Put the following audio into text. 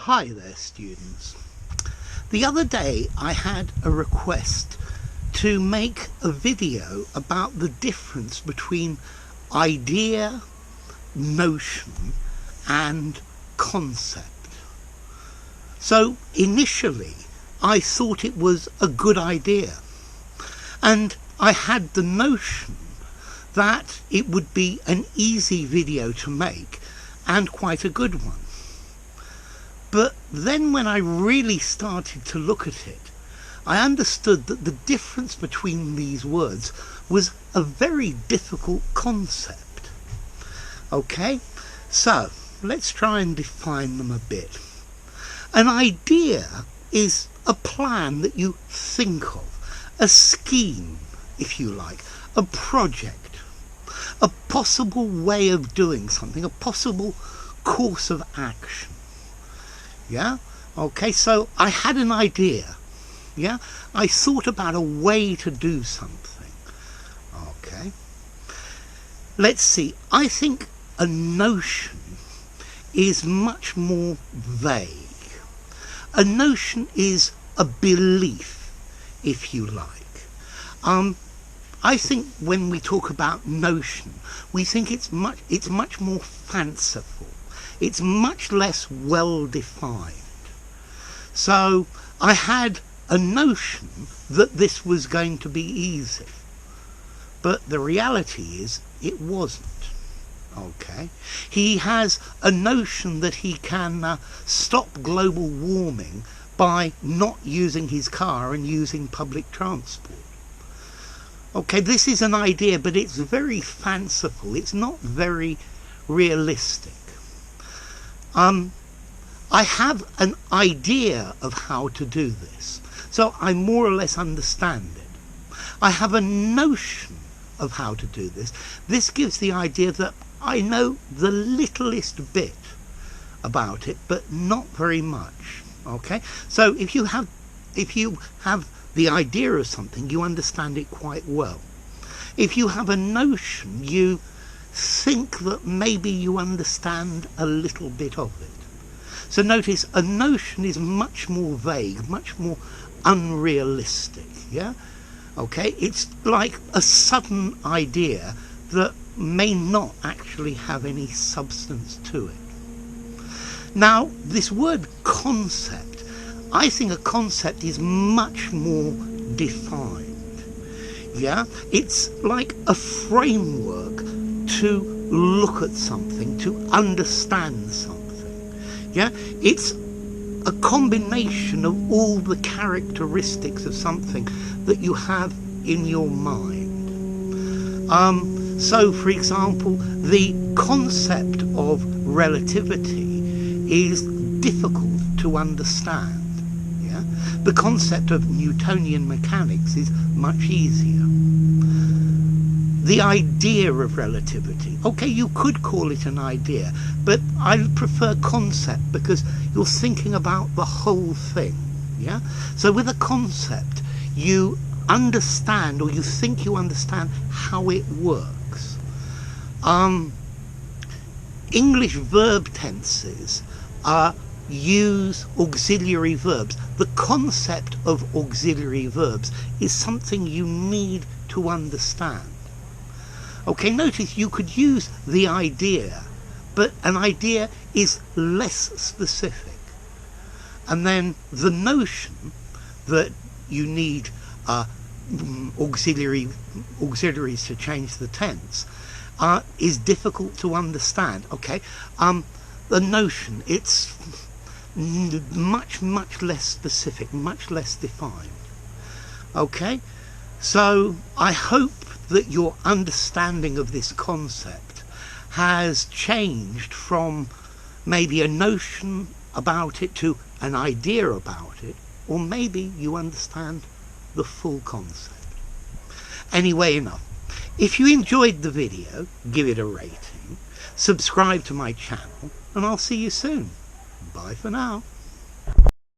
Hi there, students. The other day I had a request to make a video about the difference between idea, notion and concept. So initially I thought it was a good idea, and I had the notion that it would be an easy video to make and quite a good one. But then when I really started to look at it, I understood that the difference between these words was a very difficult concept. Okay, so let's try and define them a bit. An idea is a plan that you think of, a scheme, if you like, a project, a possible way of doing something, a possible course of action. Yeah, okay, so I had an idea. Yeah, I thought about a way to do something. Okay, let's see. I think a notion is much more vague. A notion is a belief, if you like. I think when we talk about notion, we think it's much more fanciful. It's much less well defined. So I had a notion that this was going to be easy, but the reality is it wasn't. Okay, he has a notion that he can stop global warming by not using his car and using public transport. Okay, this is an idea, but it's very fanciful. It's not very realistic. I have an idea of how to do this, so I more or less understand it. I have a notion of how to do this. This gives the idea that I know the littlest bit about it, but not very much. Okay, so if you have the idea of something, you understand it quite well. If you have a notion, you think that maybe you understand a little bit of it. So notice, a notion is much more vague, much more unrealistic. Yeah, okay, it's like a sudden idea that may not actually have any substance to it. Now, this word concept, I think a concept is much more defined. Yeah, it's like a framework to look at something, to understand something. Yeah, it's a combination of all the characteristics of something that you have in your mind. So for example, the concept of relativity is difficult to understand. Yeah, the concept of Newtonian mechanics is much easier. The idea of relativity, okay, you could call it an idea, but I prefer concept because you're thinking about the whole thing. Yeah, so with a concept you understand, or you think you understand, how it works. English verb tenses use auxiliary verbs. The concept of auxiliary verbs is something you need to understand. Okay, notice you could use the idea, but an idea is less specific. And then the notion that you need auxiliaries to change the tense is difficult to understand. Okay, the notion, it's much less specific, much less defined. Okay, so I hope that your understanding of this concept has changed from maybe a notion about it to an idea about it, or maybe you understand the full concept. Anyway, enough. If you enjoyed the video, give it a rating, subscribe to my channel, and I'll see you soon. Bye for now.